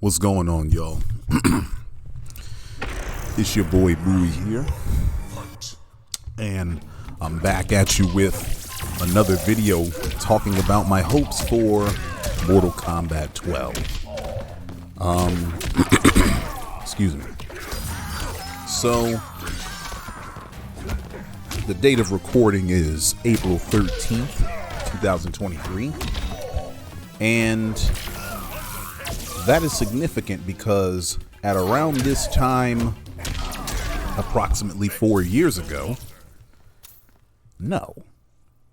What's going on, y'all? It's your boy Bowie here, and I'm back at you with another video talking about my hopes for Mortal Kombat 12. Excuse me. So, the date of recording is April 13th, 2023, and that is significant because at around this time, approximately 4 years ago, no,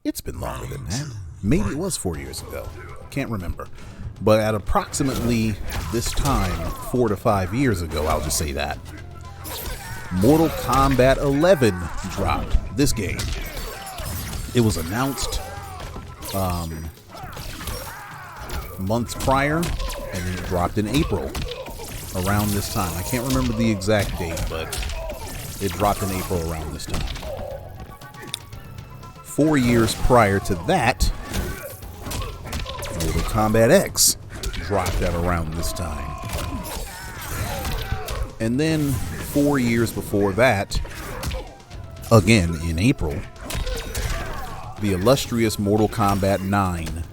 it's been longer than that. Maybe it was 4 years ago. Can't remember. But at approximately this time, 4 to 5 years ago, I'll just say that, Mortal Kombat 11 dropped. This game. It was announced months prior, and then it dropped in April around this time. I can't remember the exact date, but it dropped in April around this time. 4 years prior to that, Mortal Kombat X dropped at around this time. And then 4 years before that, again in April, the illustrious Mortal Kombat 9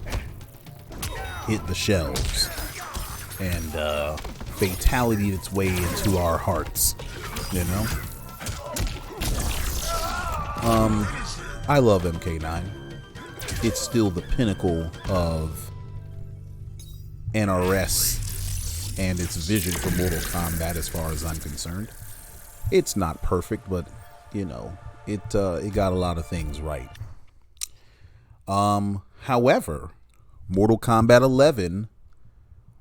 hit the shelves and fatalityed its way into our hearts, you know? I love MK9. It's still the pinnacle of NRS and its vision for Mortal Kombat as far as I'm concerned. It's not perfect, but, you know, it got a lot of things right. However, Mortal Kombat 11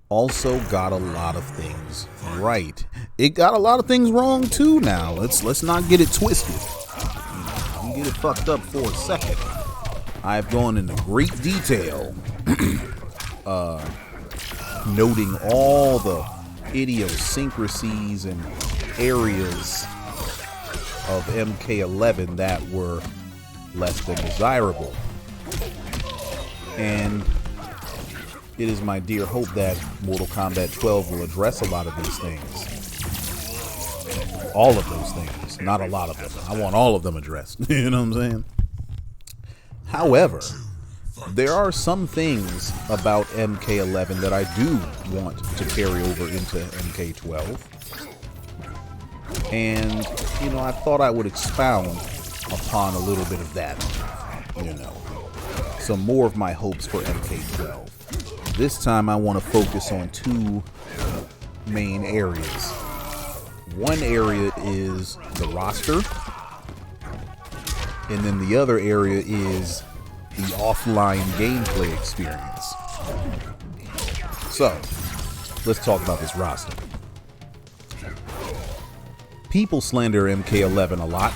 also got a lot of things right. It got a lot of things wrong too now. Let's not get it twisted. Don't get it fucked up for a second. I've gone into great detail noting all the idiosyncrasies and areas of MK11 that were less than desirable. And it is my dear hope that Mortal Kombat 12 will address a lot of these things. All of those things, not a lot of them. I want all of them addressed. You know what I'm saying? However, there are some things about MK11 that I do want to carry over into MK12. And, you know, I thought I would expound upon a little bit of that, you know. Some more of my hopes for MK12. This time I want to focus on two main areas. One area is the roster, and then the other area is the offline gameplay experience. So, let's talk about this roster. People slander MK11 a lot,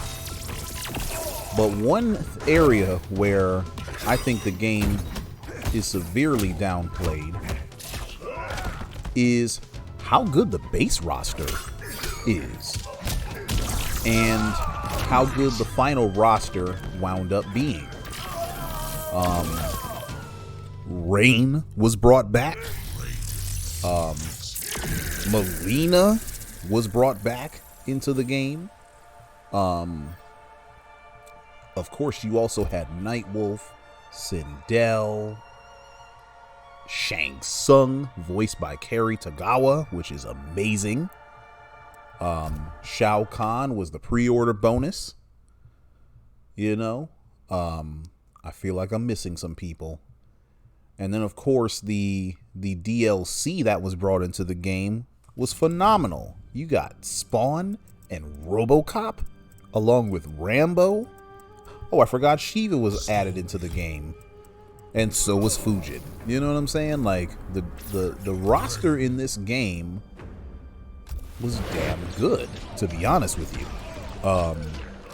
but one area where I think the game is severely downplayed is how good the base roster is and how good the final roster wound up being. Rain was brought back. Melina was brought back into the game. Of course, you also had Nightwolf, Sindel, Shang Tsung, voiced by Kerry Tagawa, which is amazing. Shao Kahn was the pre-order bonus. You know, I feel like I'm missing some people. And then, of course, the DLC that was brought into the game was phenomenal. You got Spawn and RoboCop, along with Rambo. Oh, I forgot Shiva was added into the game. And so was Fujin. You know what I'm saying? Like, the roster in this game was damn good, to be honest with you,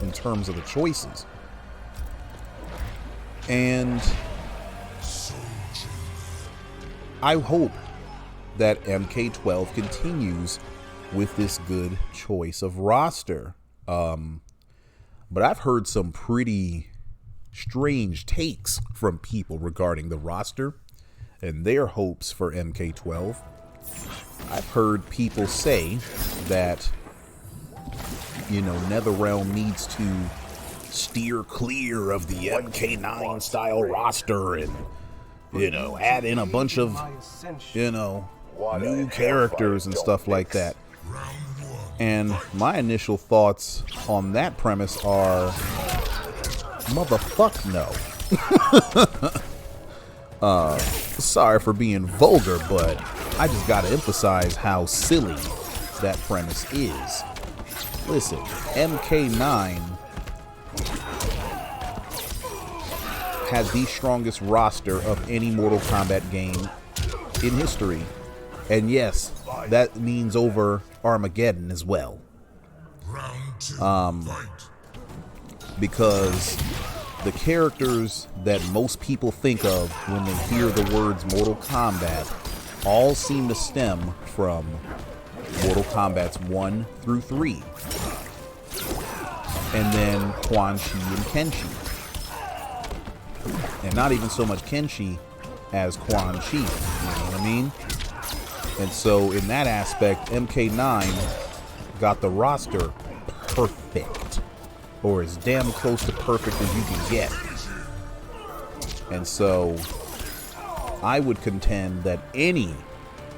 in terms of the choices. And I hope that MK12 continues with this good choice of roster. But I've heard some pretty strange takes from people regarding the roster and their hopes for MK12. I've heard people say that, you know, NetherRealm needs to steer clear of the MK9 style roster and, you know, add in a bunch of, you know, new characters and stuff like that. And my initial thoughts on that premise are, motherfuck no. Sorry for being vulgar, but I just gotta emphasize how silly that premise is. Listen, MK9 has the strongest roster of any Mortal Kombat game in history. And yes, that means over Armageddon as well. Because the characters that most people think of when they hear the words Mortal Kombat all seem to stem from Mortal Kombat's 1 through 3. And then Quan Chi and Kenshi. And not even so much Kenshi as Quan Chi, you know what I mean? And so in that aspect, MK9 got the roster perfect, or as damn close to perfect as you can get. And so I would contend that any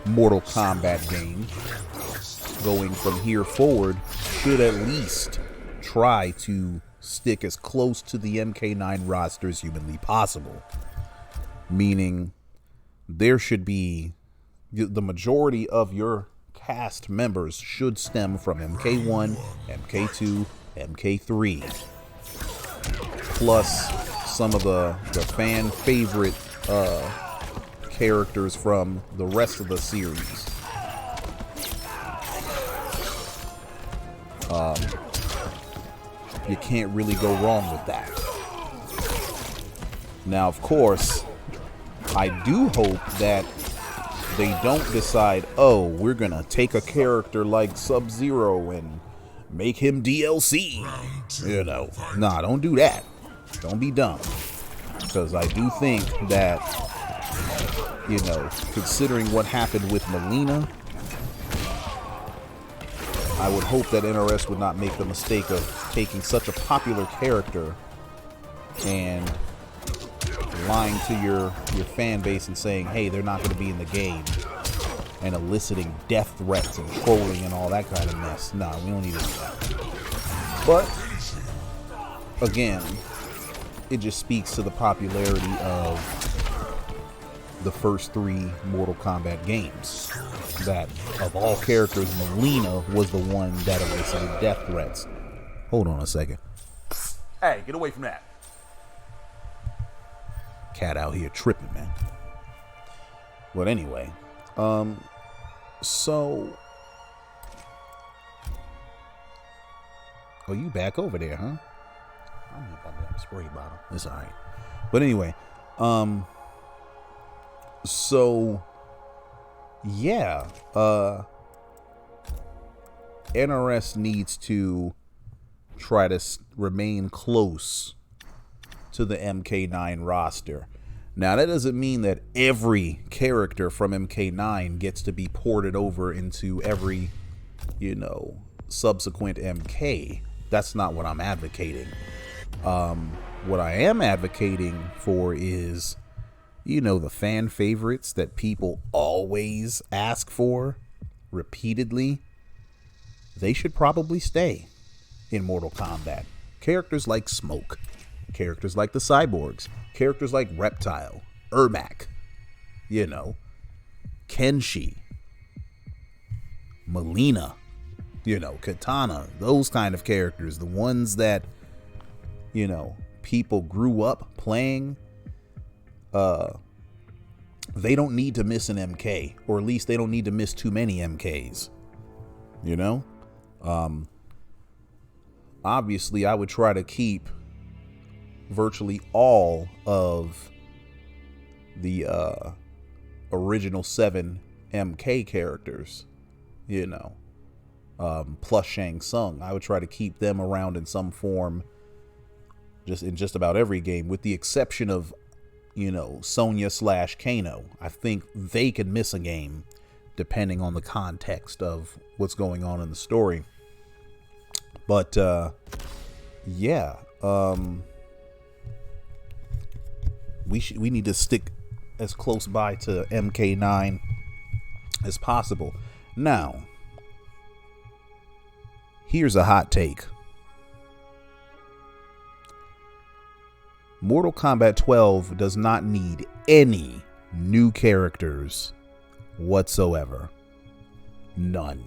Mortal Kombat game going from here forward should at least try to stick as close to the MK9 roster as humanly possible. Meaning there should be the majority of your cast members should stem from MK1, MK2, MK3, plus some of the fan favorite characters from the rest of the series. You can't really go wrong with that. Now, of course, I do hope that they don't decide, oh, we're gonna take a character like Sub-Zero and make him DLC. You know, nah, don't do that. Don't be dumb. Because I do think that, you know, considering what happened with Melina, I would hope that NRS would not make the mistake of taking such a popular character and lying to your fan base and saying, hey, they're not going to be in the game, and eliciting death threats and trolling and all that kind of mess. Nah, we don't need to do that. But again, it just speaks to the popularity of the first 3 Mortal Kombat games. That of all characters, Melina was the one that elicited death threats. Hold on a second. Hey, get away from that. Cat out here tripping, man. But anyway, so, oh, you back over there, huh? I don't need about that spray bottle. It's all right. But anyway, so yeah, NRS needs to try to remain close to the MK9 roster. Now, that doesn't mean that every character from MK9 gets to be ported over into every, you know, subsequent MK. That's not what I'm advocating. What I am advocating for is, you know, the fan favorites that people always ask for repeatedly. They should probably stay in Mortal Kombat. Characters like Smoke, characters like the Cyborgs, characters like Reptile, Ermac, you know, Kenshi, Melina, you know, Katana, those kind of characters, the ones that, you know, people grew up playing. They don't need to miss an MK, or at least they don't need to miss too many MKs, you know? Obviously, I would try to keep virtually all of the original 7 MK characters, you know, plus Shang Tsung. I would try to keep them around in some form, just in just about every game, with the exception of, you know, Sonya / Kano. I think they could miss a game depending on the context of what's going on in the story. But yeah, we need to stick as close by to MK9 as possible. Now, here's a hot take. Mortal Kombat 12 does not need any new characters whatsoever. None.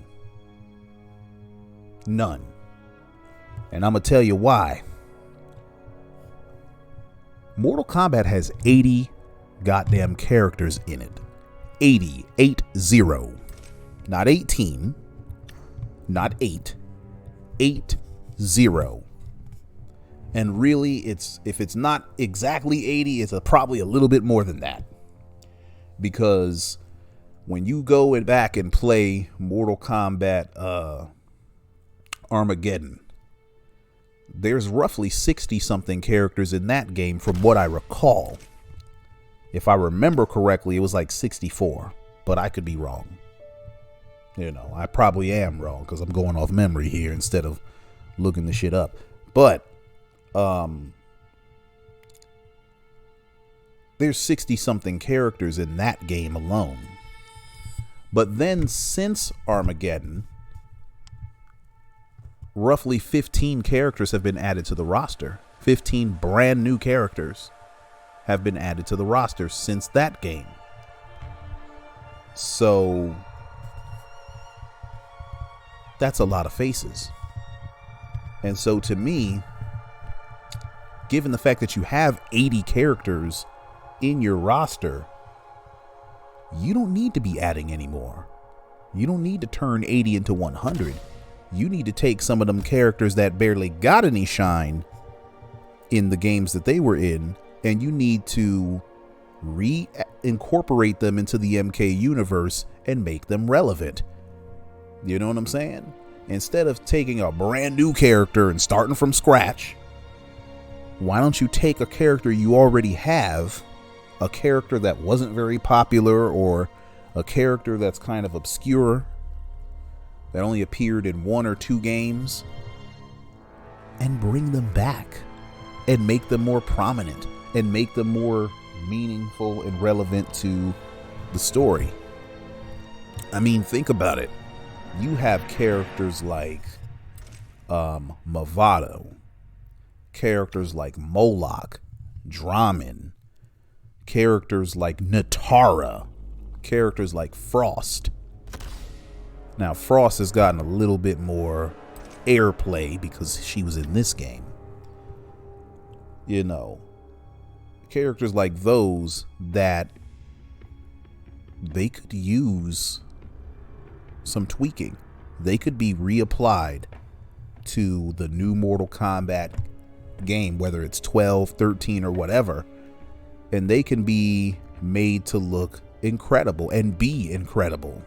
None. And I'm going to tell you why. Mortal Kombat has 80 goddamn characters in it. 80. 80. Not 18. Not 8. 80. And really, if it's not exactly 80, it's probably a little bit more than that. Because when you go back and play Mortal Kombat Armageddon, there's roughly 60-something characters in that game from what I recall. If I remember correctly, it was like 64, but I could be wrong. You know, I probably am wrong because I'm going off memory here instead of looking the shit up. But there's 60-something characters in that game alone. But then since Armageddon, roughly 15 characters have been added to the roster. 15 brand new characters have been added to the roster since that game. So that's a lot of faces. And so to me, given the fact that you have 80 characters in your roster, you don't need to be adding anymore. You don't need to turn 80 into 100. You need to take some of them characters that barely got any shine in the games that they were in, and you need to reincorporate them into the MK universe and make them relevant. You know what I'm saying? Instead of taking a brand new character and starting from scratch, why don't you take a character you already have, a character that wasn't very popular or a character that's kind of obscure, that only appeared in 1 or 2 games, and bring them back and make them more prominent and make them more meaningful and relevant to the story. I mean, think about it. You have characters like Movado, characters like Moloch, Draman, characters like Natara, characters like Frost. Now, Frost has gotten a little bit more airplay because she was in this game. You know, characters like those that they could use some tweaking. They could be reapplied to the new Mortal Kombat game, whether it's 12, 13, or whatever, and they can be made to look incredible and be incredible.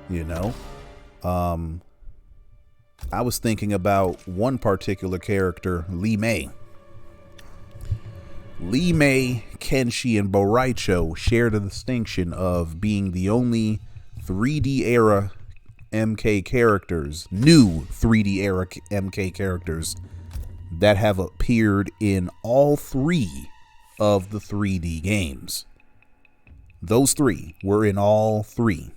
You know, I was thinking about one particular character, Li Mei. Li Mei, Kenshi, and Boraicho share the distinction of being the only 3D era MK characters, new 3D era MK characters that have appeared in all 3 of the 3D games. Those 3 were in all 3.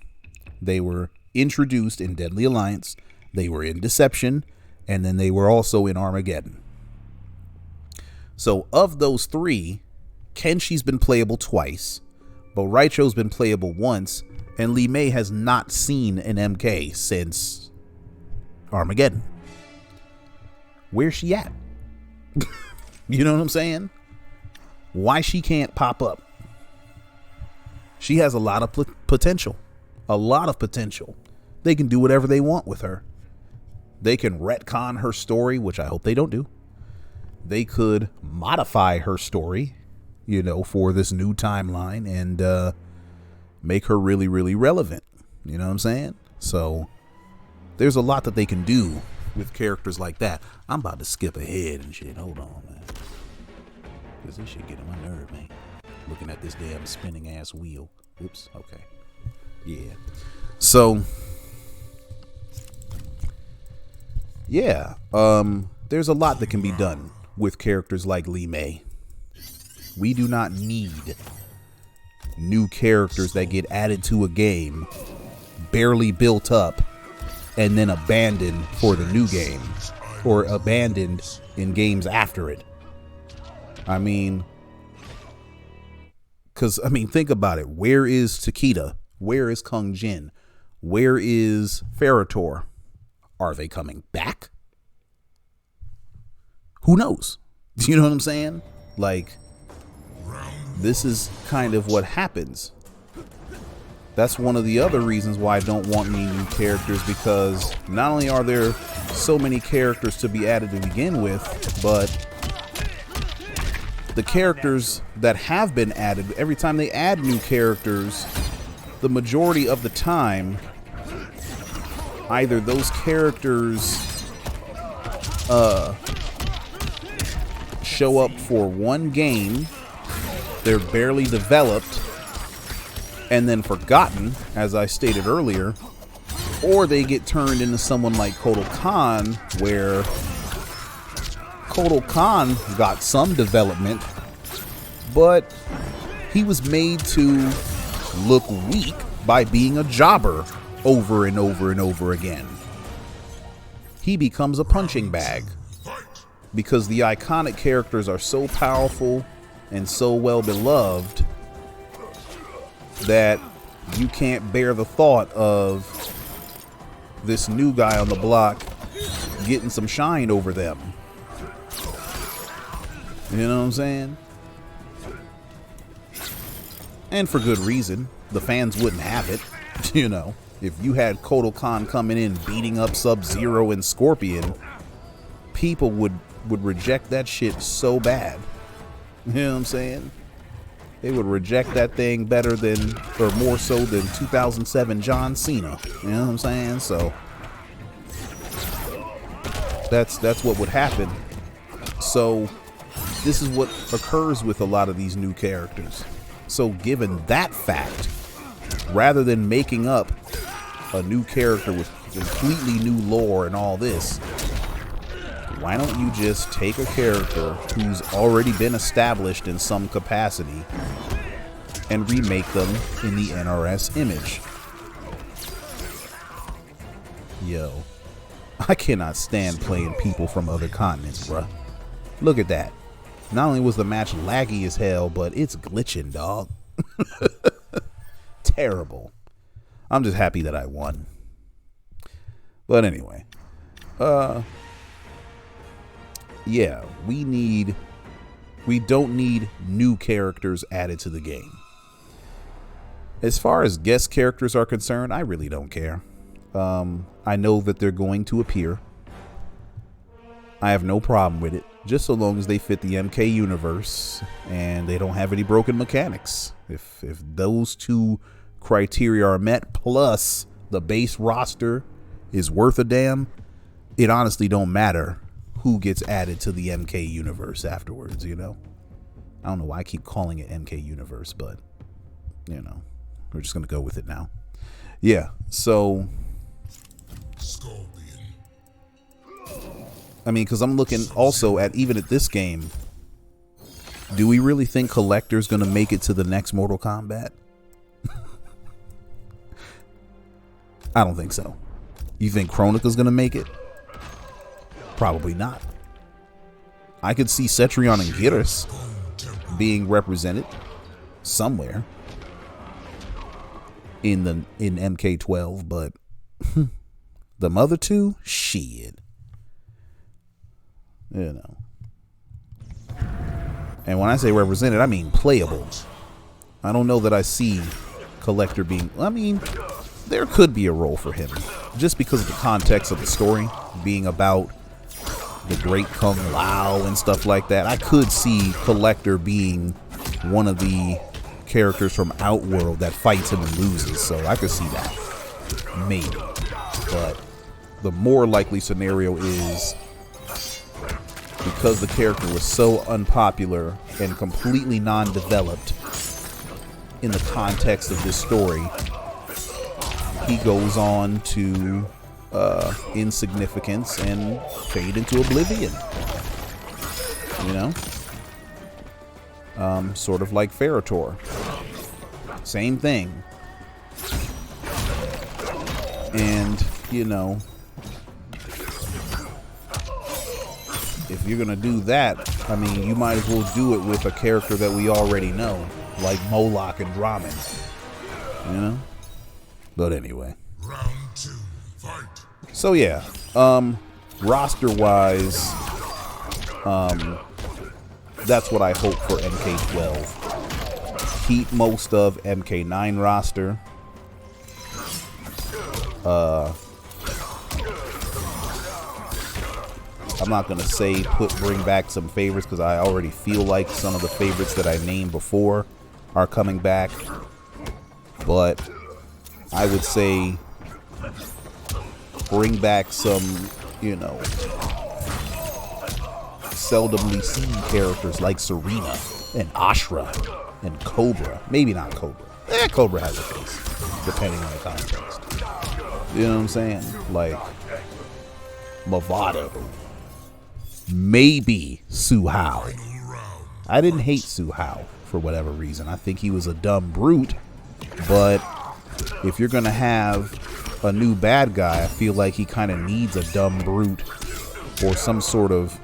They were introduced in Deadly Alliance, they were in Deception, and then they were also in Armageddon. So of those 3, Kenshi's been playable twice, Boraicho's been playable once, and Li Mei has not seen an MK since Armageddon. Where's she at? You know what I'm saying? Why she can't pop up? She has a lot of potential. A lot of potential. They can do whatever they want with her. They can retcon her story, which I hope they don't do. They could modify her story, you know, for this new timeline and make her really, really relevant. You know what I'm saying? So there's a lot that they can do with characters like that. I'm about to skip ahead and shit. Hold on, man. Because this shit get on my nerve, man. Looking at this damn spinning ass wheel. Oops. Okay. Yeah. So, yeah. There's a lot that can be done with characters like Li Mei. We do not need new characters that get added to a game, barely built up, and then abandoned for the new game, or abandoned in games after it. I mean, think about it. Where is Takeda? Where is Kung Jin? Where is Ferritor? Are they coming back? Who knows? Do you know what I'm saying? Like, this is kind of what happens. That's one of the other reasons why I don't want any new characters, because not only are there so many characters to be added to begin with, but the characters that have been added, every time they add new characters, the majority of the time, either those characters show up for one game, they're barely developed, and then forgotten, as I stated earlier, or they get turned into someone like Kotal Khan, where Kotal Khan got some development, but he was made to look weak by being a jobber over and over and over again. He becomes a punching bag because the iconic characters are so powerful and so well beloved that you can't bear the thought of this new guy on the block getting some shine over them. You know what I'm saying? And for good reason. The fans wouldn't have it. You know, if you had Kotal Khan coming in beating up Sub-Zero and Scorpion, people would reject that shit so bad. You know what I'm saying? They would reject that thing better than, or more so than 2007 John Cena. You know what I'm saying? So that's what would happen. So this is what occurs with a lot of these new characters. So given that fact, rather than making up a new character with completely new lore and all this, why don't you just take a character who's already been established in some capacity and remake them in the NRS image? Yo, I cannot stand playing people from other continents, bruh. Look at that. Not only was the match laggy as hell, but it's glitching, dog. Terrible. I'm just happy that I won. But anyway, yeah, we don't need new characters added to the game. As far as guest characters are concerned, I really don't care. I know that they're going to appear. I have no problem with it, just so long as they fit the MK universe and they don't have any broken mechanics. If those two criteria are met, plus the base roster is worth a damn, it honestly don't matter who gets added to the MK universe afterwards, you know? I don't know why I keep calling it MK universe, but, you know, we're just going to go with it now. Yeah, so I mean, because I'm looking also at, even at this game, do we really think Collector's going to make it to the next Mortal Kombat? I don't think so. You think Chronica's going to make it? Probably not. I could see Cetrion and Geras being represented somewhere in MK12, but the other two, shit. You know. And when I say represented, I mean playable. I don't know that I see Collector being, I mean, there could be a role for him just because of the context of the story being about the great Kung Lao and stuff like that. I could see Collector being one of the characters from Outworld that fights him and loses, so I could see that, maybe. But the more likely scenario is, because the character was so unpopular and completely non-developed in the context of this story, he goes on to insignificance and fade into oblivion. You know? Sort of like Ferritor. Same thing. And, you know, if you're going to do that, I mean, you might as well do it with a character that we already know, like Moloch and Ramen. You know? But anyway. Round 2, fight. So yeah, roster-wise, that's what I hope for MK12. Keep most of MK9 roster. I'm not gonna say bring back some favorites because I already feel like some of the favorites that I named before are coming back. But I would say bring back some, you know, seldomly seen characters like Serena and Ashra and Cobra. Maybe not Cobra. Cobra has a face, depending on the context. You know what I'm saying? Like Movado. Maybe Suhao. I didn't hate Suhao for whatever reason. I think he was a dumb brute, but if you're gonna have a new bad guy, I feel like he kind of needs a dumb brute or some sort of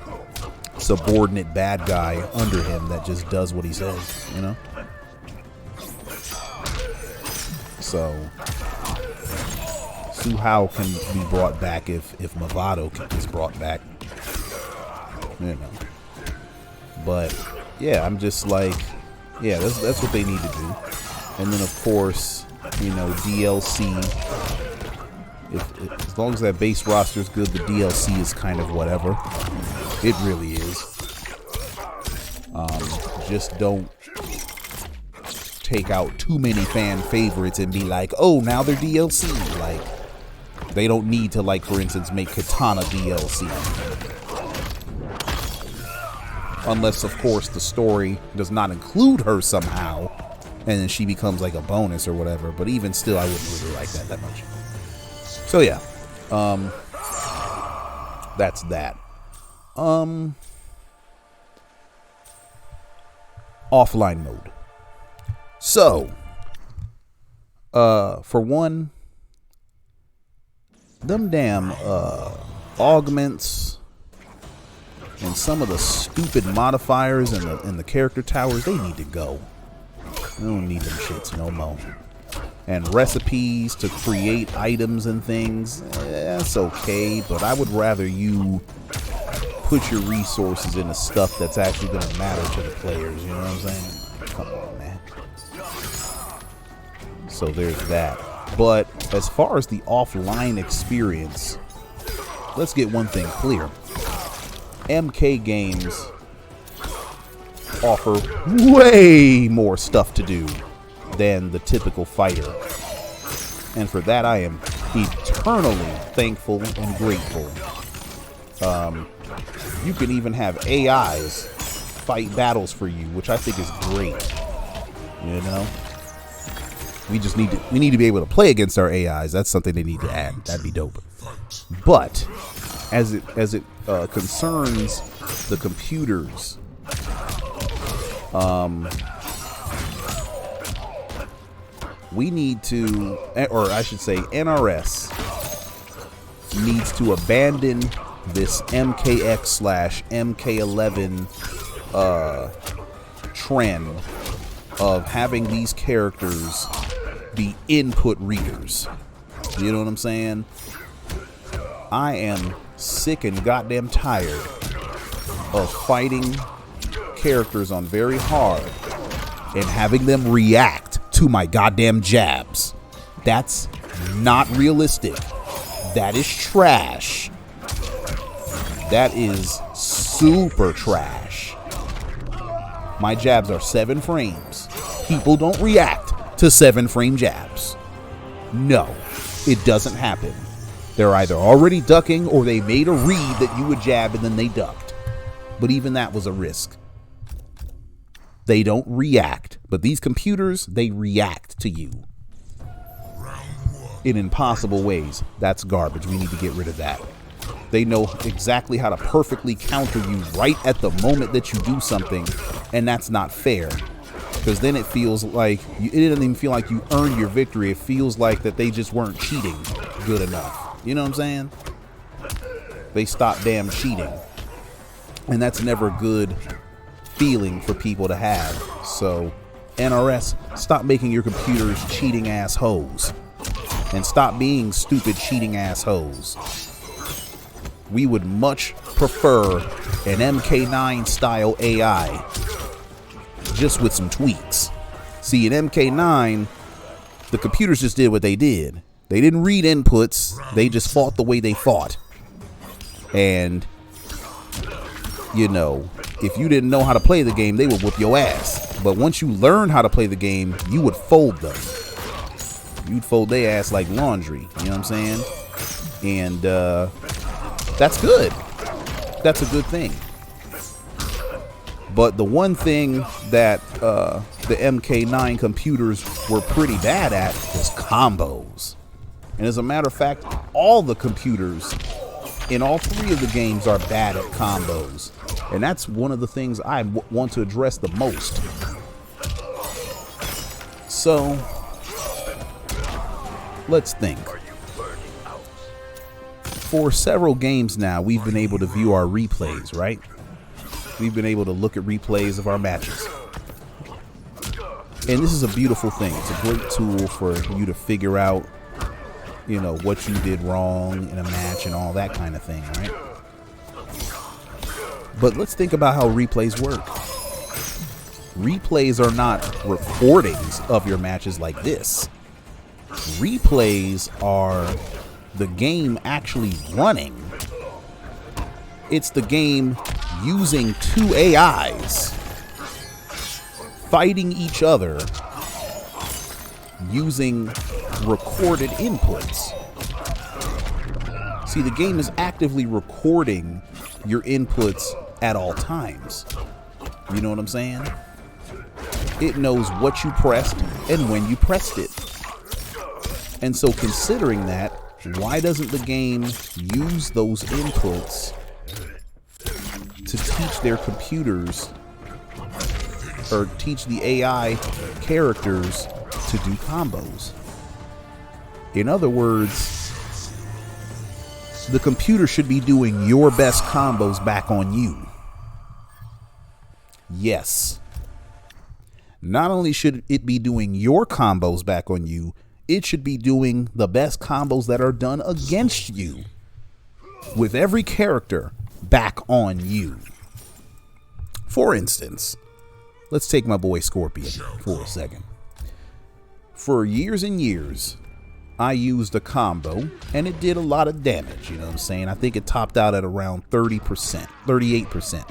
subordinate bad guy under him that just does what he says, you know? So Suhao can be brought back if Movado is brought back, you know. But yeah, I'm just like, yeah, that's what they need to do. And then of course, you know, DLC. As long as that base roster is good, the DLC is kind of whatever. It really is. Just don't take out too many fan favorites and be like, oh, now they're DLC. Like, they don't need to, like, for instance, make Katana DLC. Unless, of course, the story does not include her somehow, and then she becomes like a bonus or whatever. But even still, I wouldn't really like that much. So yeah, that's that. Offline mode. So, for one, them damn augments and some of the stupid modifiers and the character towers, they need to go. I don't need them shits no more. And recipes to create items and things, that's okay, but I would rather you put your resources into stuff that's actually going to matter to the players, you know what I'm saying? Come on, man. So there's that. But as far as the offline experience, let's get one thing clear. MK games offer way more stuff to do than the typical fighter. And for that, I am eternally thankful and grateful. You can even have AIs fight battles for you, which I think is great. You know? We need to be able to play against our AIs. That's something they need to add. That'd be dope. But as it concerns the computers, we need to, or I should say NRS needs to abandon this MKX/MK11 trend of having these characters be input readers. You know what I'm saying? I am sick and goddamn tired of fighting characters on very hard and having them react to my goddamn jabs. That's not realistic. That is trash. That is super trash. My jabs are 7 frames. People don't react to 7-frame jabs. No, it doesn't happen. They're either already ducking or they made a read that you would jab and then they ducked. But even that was a risk. They don't react. But these computers, they react to you. Round 1. in impossible ways. That's garbage. We need to get rid of that. They know exactly how to perfectly counter you right at the moment that you do something, and that's not fair. Because then it feels like it doesn't even feel like you earned your victory. It feels like that they just weren't cheating good enough. You know what I'm saying? They stopped damn cheating. And that's never a good feeling for people to have. So, NRS, stop making your computers cheating ass hoes. And stop being stupid cheating ass hoes. We would much prefer an MK9 style AI. Just with some tweaks. See, in MK9, the computers just did what they did. They didn't read inputs. They just fought the way they fought. And, you know, if you didn't know how to play the game, they would whoop your ass. But once you learn how to play the game, you would fold them. You'd fold their ass like laundry. You know what I'm saying? And that's good. That's a good thing. But the one thing that the MK9 computers were pretty bad at was combos. And as a matter of fact, all the computers in all three of the games are bad at combos. And that's one of the things I want to address the most. So, let's think. For several games now, we've been able to view our replays, right? We've been able to look at replays of our matches. And this is a beautiful thing. It's a great tool for you to figure out, you know, what you did wrong in a match and all that kind of thing, right? But let's think about how replays work. Replays are not recordings of your matches like this. Replays are the game actually running. It's the game using two AIs fighting each other using recorded inputs. See, the game is actively recording your inputs at all times. You know what I'm saying? It knows what you pressed and when you pressed it. And so considering that, why doesn't the game use those inputs to teach their computers or teach the AI characters to do combos? In other words, the computer should be doing your best combos back on you. Yes. Not only should it be doing your combos back on you, it should be doing the best combos that are done against you, with every character back on you. For instance, let's take my boy Scorpion for a second. For years and years, I used a combo and it did a lot of damage. You know what I'm saying? I think it topped out at around 30%, 38%.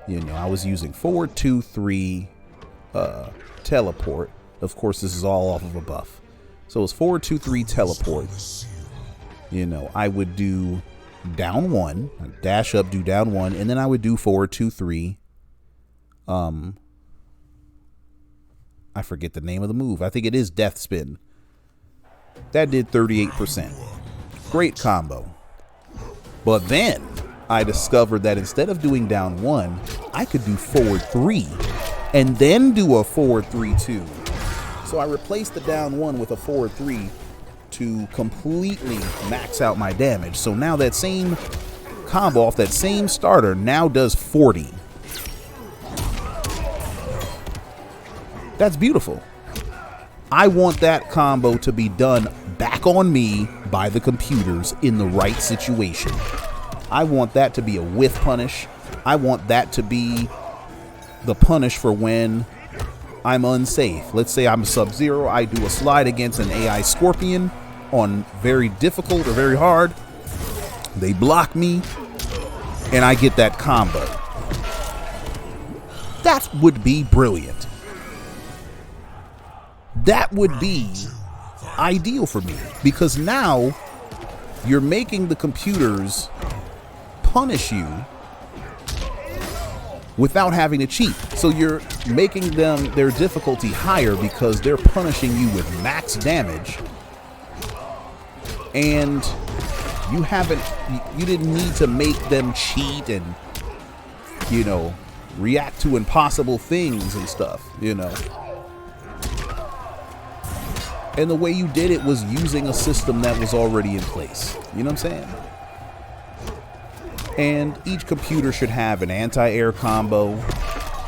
You know, I was using 4-2-3 teleport. Of course, this is all off of a buff. So it's 4-2-3 teleport. You know, I would do down one, dash up, do down one, and then I would do 4-2-3. I forget the name of the move. I think it is Death Spin. That did 38%. Great combo. But then I discovered that instead of doing down one, I could do forward 3 and then do a forward 3-2. So I replaced the down one with a forward 3 to completely max out my damage. So now that same combo off that same starter now does 40. That's beautiful. I want that combo to be done back on me by the computers in the right situation. I want that to be a whiff punish. I want that to be the punish for when I'm unsafe. Let's say I'm Sub-Zero. I do a slide against an AI Scorpion on very difficult or very hard. They block me, and I get that combo. That would be brilliant. That would be ideal for me, because now you're making the computers punish you without having to cheat. So you're making them their difficulty higher because they're punishing you with max damage And you didn't need to make them cheat and, react to impossible things and stuff, And the way you did it was using a system that was already in place. You know what I'm saying? And each computer should have an anti-air combo.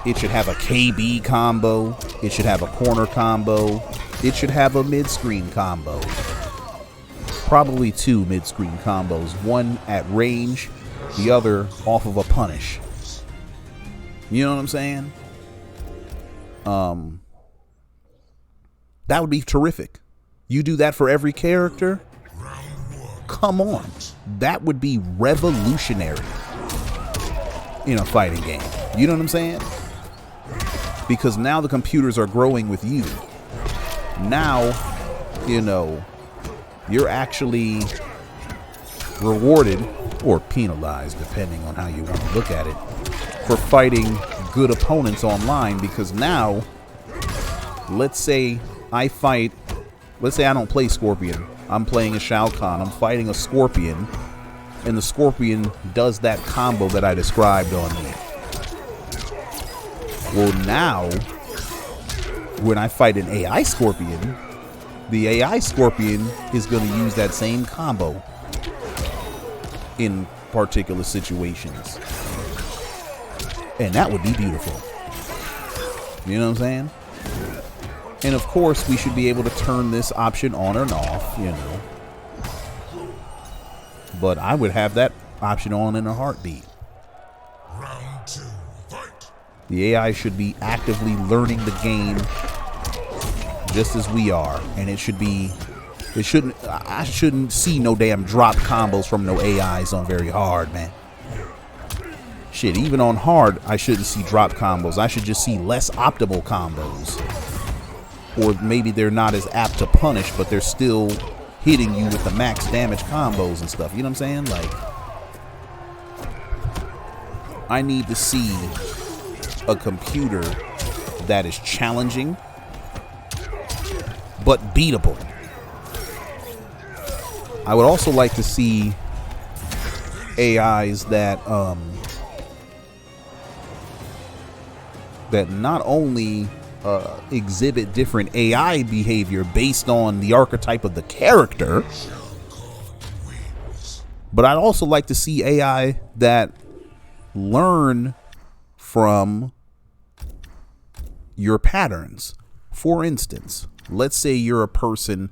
It should have a KB combo. It should have a corner combo. It should have a mid-screen combo. Probably 2 mid-screen combos. One at range, the other off of a punish. You know what I'm saying? That would be terrific. You do that for every character? Come on. That would be revolutionary in a fighting game. You know what I'm saying? Because now the computers are growing with you. Now, you're actually rewarded or penalized, depending on how you want to look at it, for fighting good opponents online. Because now, let's say I don't play Scorpion. I'm playing a Shao Kahn. I'm fighting a Scorpion. And the Scorpion does that combo that I described on me. Well, now, when I fight an AI Scorpion, the AI Scorpion is going to use that same combo in particular situations. And that would be beautiful. You know what I'm saying? And of course, we should be able to turn this option on and off, But I would have that option on in a heartbeat. Round 2, fight. The AI should be actively learning the game just as we are. And I shouldn't see no damn drop combos from no AIs on very hard, man. Shit, even on hard, I shouldn't see drop combos. I should just see less optimal combos. Or maybe they're not as apt to punish, but they're still hitting you with the max damage combos and stuff. You know what I'm saying? Like, I need to see a computer that is challenging, but beatable. I would also like to see AIs that not only exhibit different AI behavior based on the archetype of the character, but I'd also like to see AI that learn from your patterns. For instance, let's say you're a person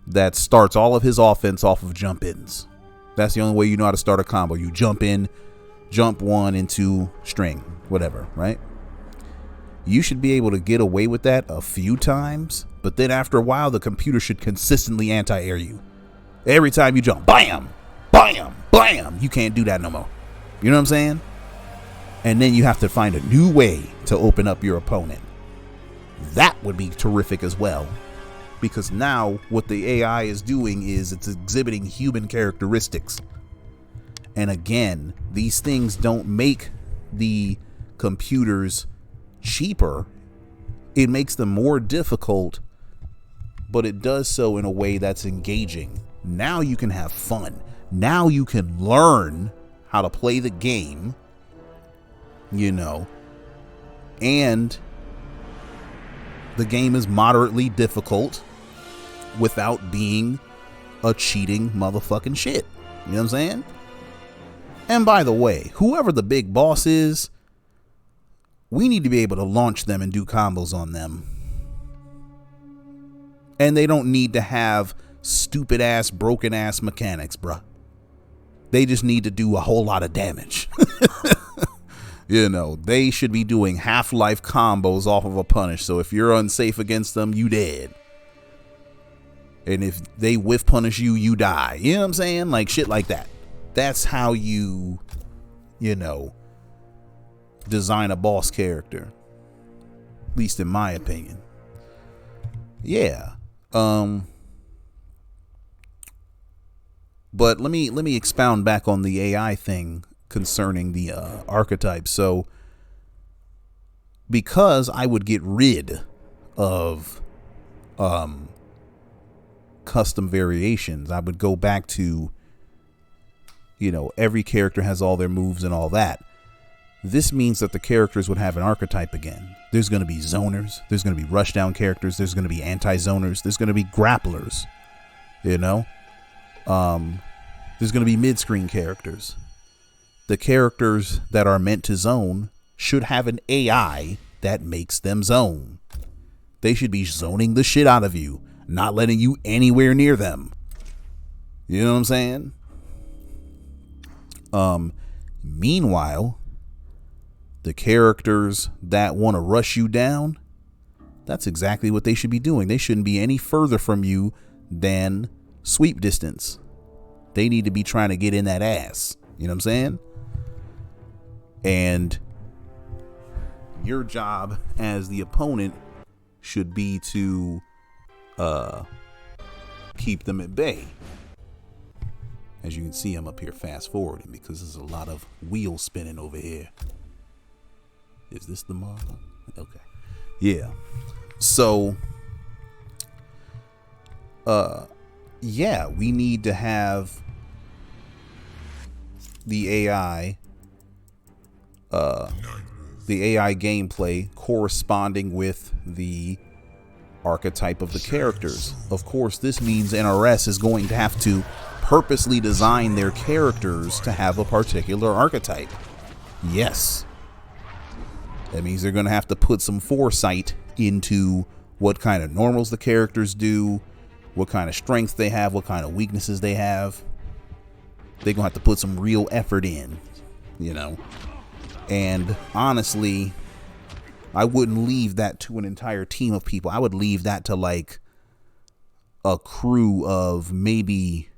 that starts all of his offense off of jump ins. That's the only way you know how to start a combo. You jump in, jump 1 into string, whatever, right? You should be able to get away with that a few times, but then after a while, the computer should consistently anti-air you. Every time you jump, bam, bam, bam. You can't do that no more. You know what I'm saying? And then you have to find a new way to open up your opponent. That would be terrific as well. Because now what the AI is doing is it's exhibiting human characteristics. And again, these things don't make the computers cheaper. It makes them more difficult, but it does so in a way that's engaging. Now you can have fun. Now you can learn how to play the game, and the game is moderately difficult without being a cheating motherfucking shit. You know what I'm saying? And by the way, whoever the big boss is, we need to be able to launch them and do combos on them. And they don't need to have stupid ass, broken ass mechanics, bruh. They just need to do a whole lot of damage. They should be doing half-life combos off of a punish. So if you're unsafe against them, you dead. And if they whiff punish you, you die. You know what I'm saying? Like shit like that. That's how you design a boss character. At least in my opinion. Yeah. But let me expound back on the AI thing concerning the archetypes. So because I would get rid of custom variations. I would go back to, you know, every character has all their moves and all that. This means that the characters would have an archetype again. There's going to be zoners. There's going to be rushdown characters. There's going to be anti-zoners. There's going to be grapplers. You know? There's going to be mid-screen characters. The characters that are meant to zone should have an AI that makes them zone. They should be zoning the shit out of you, not letting you anywhere near them. You know what I'm saying? Meanwhile, the characters that want to rush you down, that's exactly what they should be doing. They shouldn't be any further from you than sweep distance. They need to be trying to get in that ass. You know what I'm saying? And your job as the opponent should be to keep them at bay. As you can see, I'm up here fast forwarding because there's a lot of wheel spinning over here. Is this the model? Okay. Yeah. So, yeah, we need to have the AI, gameplay corresponding with the archetype of the characters. Of course, this means NRS is going to have to purposely design their characters to have a particular archetype. Yes. That means they're going to have to put some foresight into what kind of normals the characters do, what kind of strengths they have, what kind of weaknesses they have. They're going to have to put some real effort in, you know. And honestly, I wouldn't leave that to an entire team of people. I would leave that to like a crew of maybe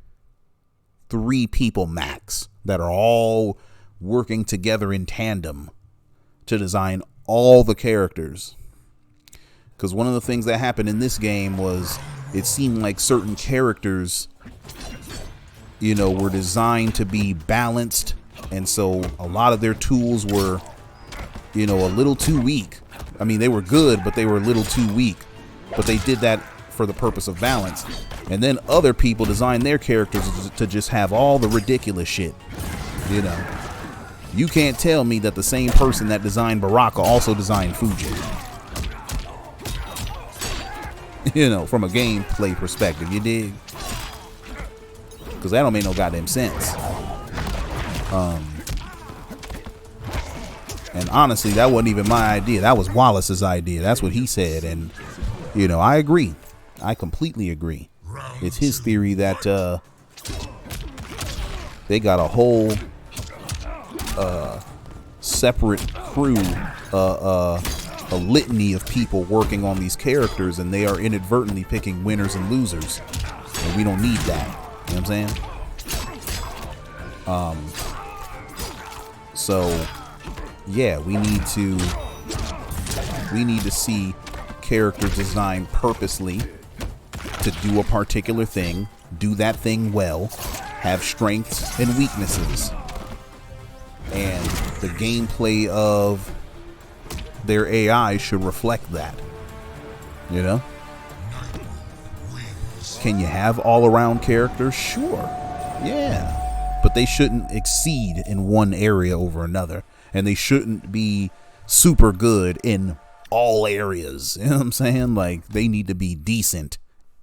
3 people max that are all working together in tandem to design all the characters. Because one of the things that happened in this game was it seemed like certain characters, you know, were designed to be balanced, and so a lot of their tools were, you know, a little too weak. I mean, they were good, but they were a little too weak. But they did that for the purpose of balance. And then other people designed their characters to just have all the ridiculous shit, you know. You can't tell me that the same person that designed Baraka also designed Fujin. You know, from a gameplay perspective, you dig? Because that don't make no goddamn sense. And honestly, that wasn't even my idea. That was Wallace's idea. That's what he said. And, you know, I agree. I completely agree. It's his theory that they got a whole separate crew, a litany of people working on these characters, and they are inadvertently picking winners and losers. And we don't need that. You know what I'm saying? So yeah, we need to see characters designed purposely to do a particular thing, do that thing well, have strengths and weaknesses, and the gameplay of their AI should reflect that. You know? Can you have all-around characters? Sure. Yeah. But they shouldn't exceed in one area over another. And they shouldn't be super good in all areas. You know what I'm saying? Like, they need to be decent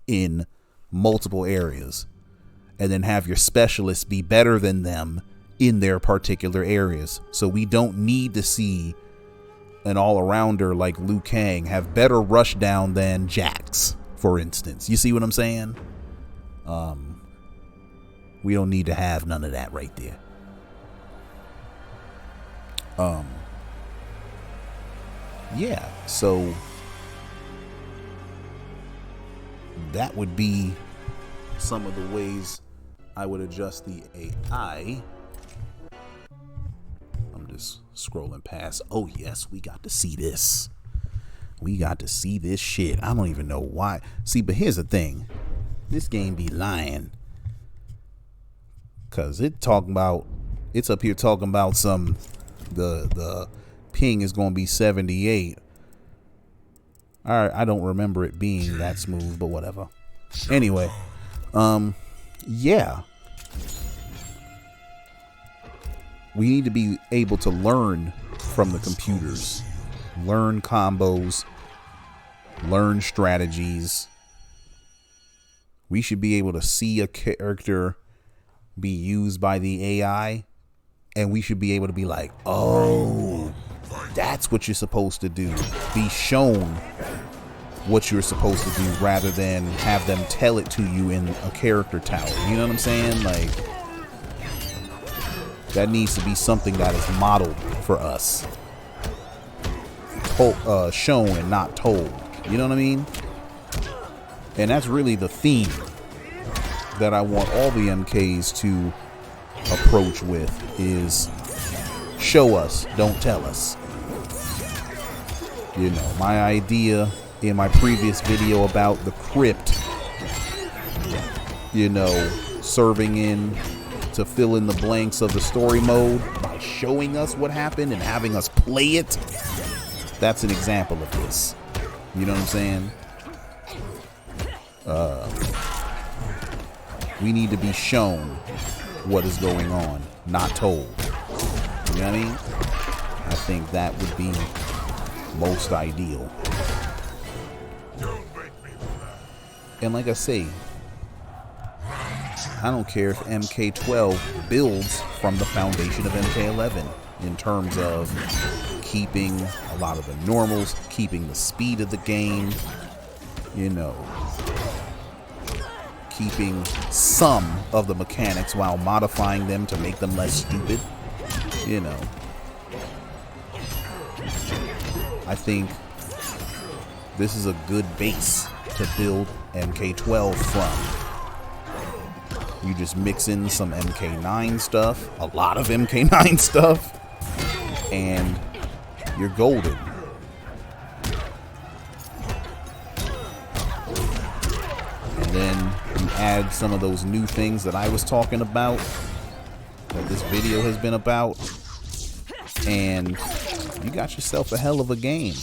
in multiple areas. And then have your specialists be better than them in their particular areas. So we don't need to see an all-arounder like Liu Kang have better rush down than Jax, for instance. You see what I'm saying? We don't need to have none of that right there. Yeah, so that would be some of the ways I would adjust the AI. I'm just scrolling past. Oh yes, we got to see this. We got to see this shit. I don't even know why. See, but here's the thing. This game be lying. Cause it's up here talking about some the ping is gonna be 78. Alright, I don't remember it being that smooth, but whatever. Anyway, Yeah. We need to be able to learn from the computers. Learn combos. Learn strategies. We should be able to see a character be used by the AI, and we should be able to be like, oh, that's what you're supposed to do. Be shown what you're supposed to do rather than have them tell it to you in a character tower. You know what I'm saying? Like, that needs to be something that is modeled for us. Shown and not told. You know what I mean? And that's really the theme that I want all the MKs to approach with, is show us, don't tell us. You know, my idea in my previous video about the crypt, you know, serving in to fill in the blanks of the story mode by showing us what happened and having us play it. That's an example of this. You know what I'm saying? We need to be shown what is going on, not told. You know what I mean? I think that would be most ideal. And like I say, I don't care if MK12 builds from the foundation of MK11 in terms of keeping a lot of the normals, keeping the speed of the game, you know, keeping some of the mechanics while modifying them to make them less stupid, you know. I think this is a good base to build MK12 from. You just mix in some MK9 stuff, a lot of MK9 stuff, and you're golden. And then you add some of those new things that I was talking about, that this video has been about, and you got yourself a hell of a game.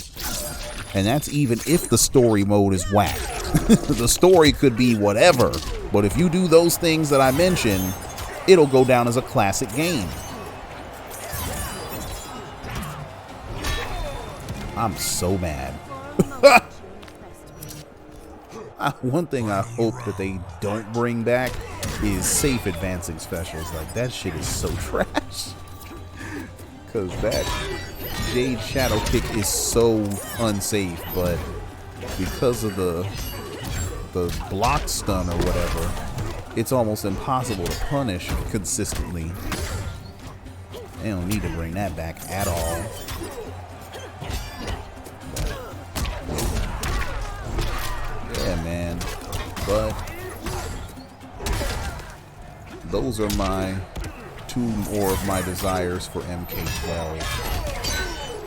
And that's even if the story mode is whack. The story could be whatever, but if you do those things that I mentioned, it'll go down as a classic game. I'm so mad. One thing I hope that they don't bring back is safe advancing specials. Like, that shit is so trash. Because that Jade Shadow Kick is so unsafe, but because of the block stun or whatever, it's almost impossible to punish consistently. They don't need to bring that back at all. Yeah, man. But those are my two more of my desires for MK12.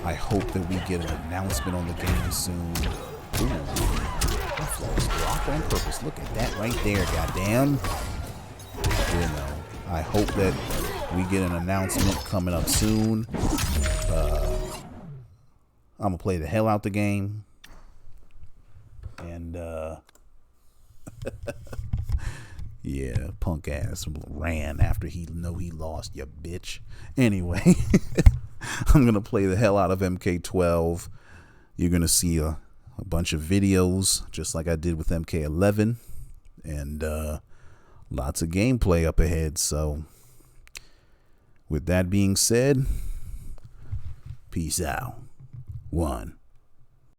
I hope that we get an announcement on the game soon. Ooh, that flawless block on purpose. Look at that right there, goddamn. You know, I hope that we get an announcement coming up soon. I'm gonna play the hell out the game. And yeah, punk ass ran after he lost, you bitch. Anyway, I'm gonna play the hell out of MK12. You're gonna see a bunch of videos just like I did with MK11, and lots of gameplay up ahead. So with that being said, peace out. 1.